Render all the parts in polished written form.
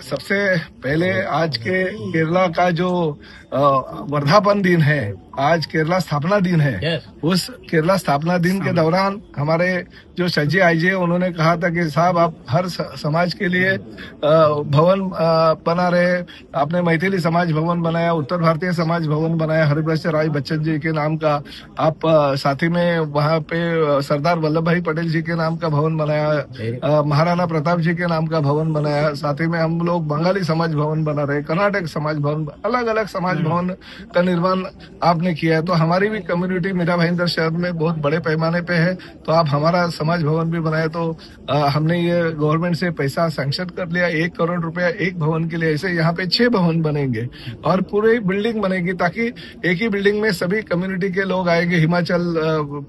सबसे पहले आज के केरला का जो वर्धापन दिन है, आज केरला स्थापना दिन है। उस केरला स्थापना दिन के दौरान हमारे जो सजी आईजे उन्होंने कहा था कि साहब आप हर समाज के लिए भवन बना रहे। आपने मैथिली समाज भवन बनाया, उत्तर भारतीय समाज भवन बनाया हरिवंश राय बच्चन जी के नाम का। आप साथ ही में वहाँ पे सरदार वल्लभ भाई पटेल जी के नाम का भवन बनाया, महाराणा प्रताप जी के नाम का भवन बनाया। साथ ही में हम लोग बंगाली समाज भवन बना रहे, कर्नाटक समाज भवन, अलग अलग समाज भवन का निर्माण आपने किया है। तो हमारी भी कम्युनिटी मीरा भाईंदर शहर में बहुत बड़े पैमाने पे है, तो आप हमारा समाज भवन भी बनाए। तो हमने ये गवर्नमेंट से पैसा सैंक्शन कर लिया, 1 करोड़ रुपया एक भवन के लिए। ऐसे यहाँ पे 6 भवन बनेंगे और पूरी बिल्डिंग बनेगी, ताकि एक ही बिल्डिंग में सभी कम्युनिटी के लोग आएंगे। हिमाचल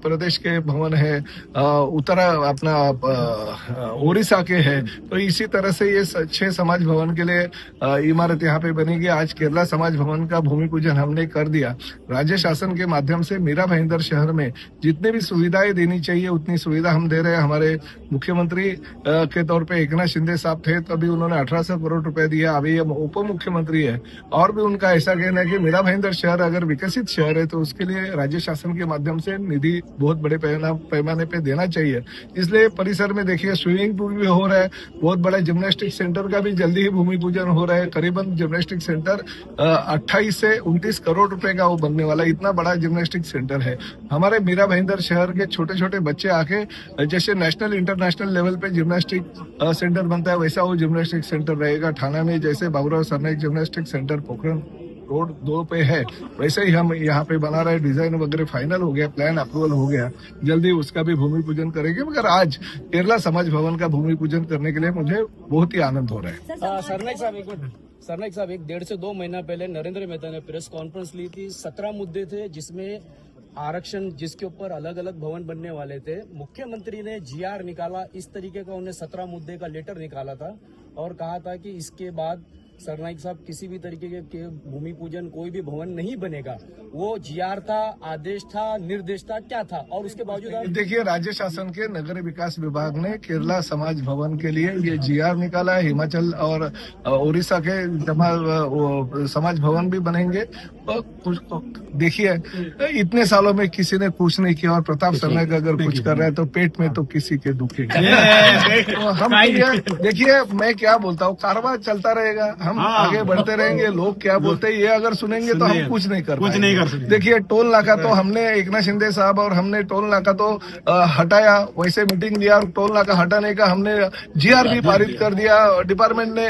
प्रदेश के भवन है, उत्तर अपना उड़ीसा के है, तो इसी तरह से ये 6 समाज भवन के लिए इमारत यहाँ पे बनेगी। आज केरला समाज भवन का भूमि पूजन हमने कर दिया। राज्य शासन के माध्यम से मीरा भाईंदर शहर में जितने भी सुविधाएं देनी चाहिए उतनी सुविधा हम दे रहे हैं। हमारे मुख्यमंत्री के तौर पे एकनाथ शिंदे साहब थे, तभी उन्होंने 1800 करोड़ रुपए दिया। अभी ये उप मुख्यमंत्री है और भी उनका ऐसा कहना है कि मीरा भाईंदर शहर अगर विकसित शहर है तो उसके लिए राज्य शासन के माध्यम से निधि बहुत बड़े पैमाने पे देना चाहिए। इसलिए परिसर में देखिए स्विमिंग पूल भी हो रहा है, बहुत बड़ा जिम्नास्टिक सेंटर का भी जल्दी ही भूमि पूजन हो रहा है। करीबन जिम्नास्टिक सेंटर 28 से 29 करोड़ रुपए का वो बनने वाला, इतना बड़ा जिम्नास्टिक सेंटर है। हमारे मीरा भाईंदर शहर के छोटे छोटे बच्चे आके जैसे नेशनल इंटरनेशनल लेवल पे जिम्नास्टिक सेंटर बनता है, वैसा वो जिम्नास्टिक सेंटर रहेगा। ठाणा में जैसे Baburao Sarnaik gymnastic centre Pokhran road 2 पे है, वैसे ही हम यहाँ पे बना रहे। डिजाइन वगैरह फाइनल हो गया, प्लान अप्रूवल हो गया, जल्दी उसका भी भूमि पूजन करेंगे। मगर आज केरला समाज भवन का भूमि पूजन करने के लिए मुझे बहुत ही आनंद हो रहा है। सरनाईक साहब 1.5 से 2 महीना पहले नरेंद्र मेहता ने प्रेस कॉन्फ्रेंस ली थी। 17 मुद्दे थे जिसमें आरक्षण, जिसके ऊपर अलग अलग भवन बनने वाले थे। मुख्यमंत्री ने GR निकाला, इस तरीके का उन्हें 17 मुद्दे का लेटर निकाला था और कहा था कि इसके बाद सरनाईक साहब किसी भी तरीके के भूमि पूजन कोई भी भवन नहीं बनेगा। वो GR था, आदेश था, निर्देश था, क्या था? और उसके बावजूद देखिए राज्य शासन के नगर विकास विभाग ने केरला समाज भवन के लिए ये GR निकाला है। हिमाचल और उड़ीसा के समाज भवन भी बनेंगे। देखिए इतने सालों में किसी ने कुछ नहीं किया और प्रताप सरनाईक अगर कुछ कर रहा है तो पेट में तो किसी के दुखेगा। तो हम देखिए मैं क्या बोलता हूँ, कारवां चलता रहेगा, हम आगे बढ़ते रहेंगे। लोग क्या बोलते हैं ये अगर सुनेंगे तो हम कुछ नहीं कर सकते। देखिए टोल नाका तो हमने एकनाथ शिंदे साहब और हमने टोल नाका तो हटाया, वैसे मीटिंग लिया और टोल नाका हटाने का हमने GR भी पारित कर दिया। डिपार्टमेंट ने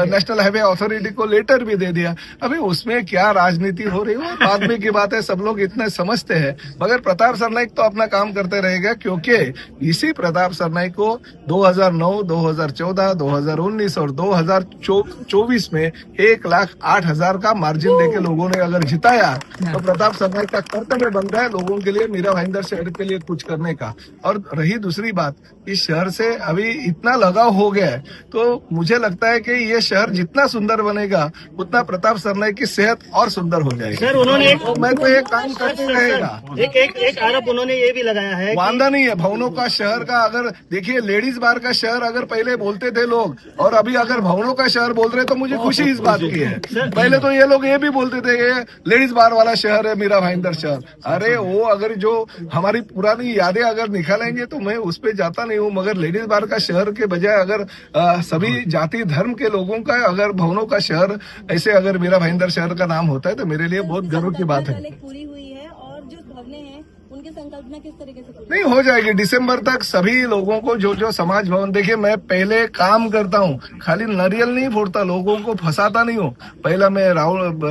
नेशनल हाईवे अथॉरिटी को लेटर भी दे दिया। अभी उसमें क्या राजनीति हो रही है बाद में की बात है, सब लोग इतने समझते हैं। मगर प्रताप सरनाईक तो अपना काम करते रहेगा, क्योंकि इसी प्रताप सरनाईक को 2009, 2014, 2019 और 2024 में 1,08,000 का मार्जिन देके लोगों ने अगर जिताया तो प्रताप सरनाईक का कर्तव्य बनता है लोगों के लिए, मीरा भाईंदर शहर के लिए कुछ करने का। और रही दूसरी बात, इस शहर से अभी इतना लगाव हो गया है, तो मुझे लगता है कि ये शहर जितना सुंदर बनेगा उतना प्रताप सरनाईक की सेहत और सुंदर हो जाएगी। सर उन्होंने मैं तो ये काम करते रहेगा। एक आरोप उन्होंने ये भी लगाया है, वादा नहीं है भवनों का शहर का। अगर देखिए लेडीज बार का शहर अगर पहले बोलते थे लोग और अभी अगर भवनों का शहर बोल रहे तो मुझे खुशी इस बात की है। पहले तो ये लोग ये भी बोलते थे कि लेडीज बार वाला शहर है मीरा भाईंदर शहर। अरे वो अगर जो हमारी पुरानी यादें अगर निकालेंगे तो मैं उस पर जाता नहीं हूँ, मगर लेडीज बार का शहर के बजाय अगर सभी जाति धर्म के लोगों का अगर भवनों का शहर ऐसे अगर मीरा भाईंदर शहर का नाम होता है तो मेरे लिए बहुत गर्व की बात है। पूरी हुई है और जो भवने हैं उनकी संकल्पना किस तरीके से नहीं हो जाएगी दिसंबर तक सभी लोगों को जो समाज भवन। देखिए मैं पहले काम करता हूँ, खाली नारियल नहीं फोड़ता, लोगों को फंसाता नहीं हूँ। पहला मैं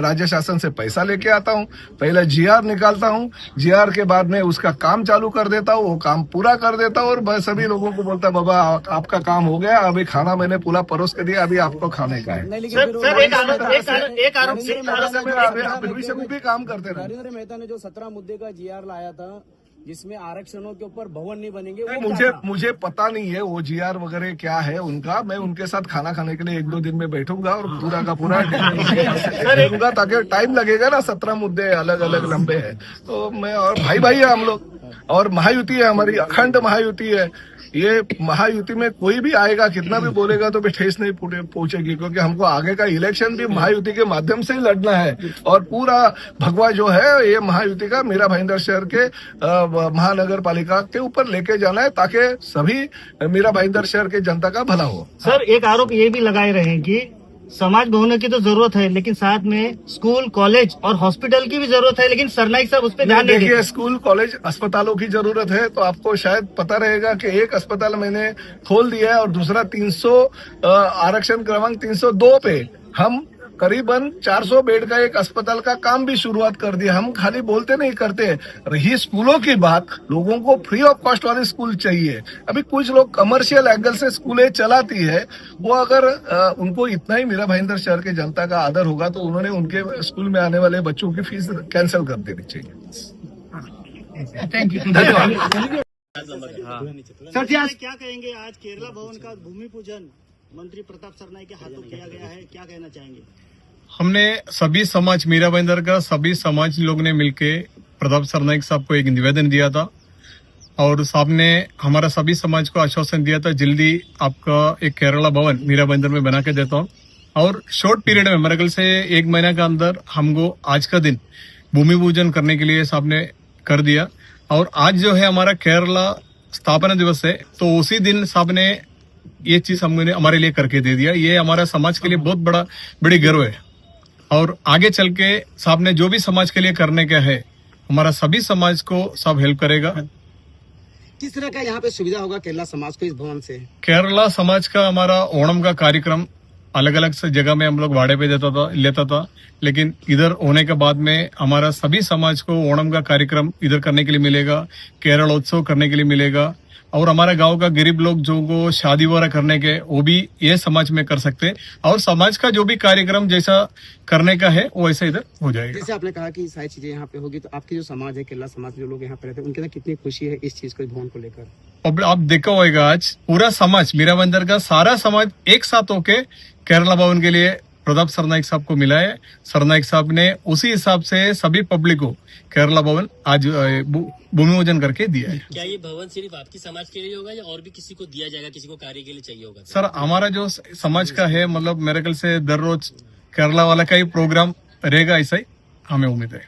राज्य शासन से पैसा लेके आता हूँ, पहले GR निकालता हूँ, GR के बाद में उसका काम चालू कर देता हूँ, वो काम पूरा कर देता हूँ और सभी लोगों को बोलता बाबा आपका काम हो गया, अभी खाना मैंने पूरा परोस के दिया, अभी आपको खाने का है। भविष्य में भी काम करते रहे। नरेंद्र मेहता ने जो 17 मुद्दे का GR लाया था जिसमें आरक्षणों के ऊपर भवन नहीं बनेंगे, मुझे पता नहीं है वो GR वगैरह क्या है उनका। मैं उनके साथ खाना खाने के लिए 1-2 दिन में बैठूंगा और पूरा का पूरा देखूंगा, ताकि टाइम लगेगा ना, 17 मुद्दे अलग अलग लंबे हैं। तो मैं और भाई है हम लोग, और महायुति है हमारी, अखंड महायुति है। ये महायुति में कोई भी आएगा कितना भी बोलेगा तो भी ठेस नहीं पहुंचेगी, क्योंकि हमको आगे का इलेक्शन भी महायुति के माध्यम से ही लड़ना है और पूरा भगवा जो है ये महायुति का मीरा भाईंदर शहर के महानगर पालिका के ऊपर लेके जाना है, ताकि सभी मीरा भाईंदर शहर के जनता का भला हो। सर एक आरोप ये भी लगाए रहे हैं कि समाज भवनों की तो जरूरत है, लेकिन साथ में स्कूल, कॉलेज और हॉस्पिटल की भी जरूरत है, लेकिन सरनाईक साहब उस पर ध्यान नहीं देखिए, देते। स्कूल, कॉलेज, अस्पतालों की जरूरत है तो आपको शायद पता रहेगा कि एक अस्पताल मैंने खोल दिया है और दूसरा 300 आरक्षण क्रमांक 302 पे हम करीबन 400 बेड का एक अस्पताल का काम भी शुरुआत कर दिया। हम खाली बोलते नहीं करते। रही स्कूलों की बात, लोगों को फ्री ऑफ कॉस्ट वाले स्कूल चाहिए। अभी कुछ लोग कमर्शियल एंगल से स्कूलें चलाती है, वो अगर उनको इतना ही मीरा भाईंदर शहर के जनता का आदर होगा तो उन्होंने उनके स्कूल में आने वाले बच्चों की फीस कैंसिल कर देनी चाहिए। थैंक यू, धन्यवाद। सर जी आज क्या कहेंगे, आज केरला भवन का भूमि पूजन मंत्री प्रताप सरनाईक के हाथों किया गया है, क्या कहना चाहेंगे? हमने सभी समाज, मीरा भाईंदर का सभी समाज लोग ने मिलके प्रताप सरनाईक साहब को एक निवेदन दिया था और साहब ने हमारा सभी समाज को आश्वासन दिया था जल्दी आपका एक केरला भवन मीरा भाईंदर में बना के देता हूँ। और शॉर्ट पीरियड में मेरे ख्याल से 1 महीना के अंदर हमको आज का दिन भूमि पूजन करने के लिए साहब ने कर दिया। और आज जो है हमारा केरला स्थापना दिवस है, तो उसी दिन साहब ने ये चीज हमने हमारे लिए करके दे दिया। ये हमारा समाज के लिए बहुत बड़ी गर्व है और आगे चल के साहब ने जो भी समाज के लिए करने का है, हमारा सभी समाज को सब हेल्प करेगा। किस तरह का यहाँ पे सुविधा होगा केरला समाज को इस भवन से? केरला समाज का हमारा ओणम का कार्यक्रम अलग अलग से जगह में हम लोग भाड़े पे लेता था, लेकिन इधर होने के बाद में हमारा सभी समाज को ओणम का कार्यक्रम इधर करने के लिए मिलेगा, केरलोत्सव करने के लिए मिलेगा। और हमारे गांव का गरीब लोग जो को शादी वगैरह करने के वो भी ये समाज में कर सकते हैं और समाज का जो भी कार्यक्रम जैसा करने का है वो ऐसा इधर हो जाएगा। जैसे आपने कहा कि सारी चीजें यहाँ पे होगी, तो आपकी जो समाज है, केरला समाज जो लोग यहाँ पे रहते हैं, उनके अंदर कितनी खुशी है इस चीज को, इस भवन को लेकर? अब आप देखा होगा आज पूरा समाज, मीरा भाईंदर का सारा समाज एक साथ होके केरला भवन के लिए प्रताप सरनाईक साहब को मिला है। सरनाईक साहब ने उसी हिसाब से सभी पब्लिक को केरला भवन आज भूमि पूजन करके दिया है। क्या ये भवन सिर्फ आपकी समाज के लिए होगा या और भी किसी को दिया जाएगा, किसी को कार्य के लिए चाहिए होगा? सर हमारा जो समाज का है, मतलब मेरे ख्याल से दर रोज केरला वाला का ही प्रोग्राम रहेगा, ऐसा ही हमें उम्मीद है।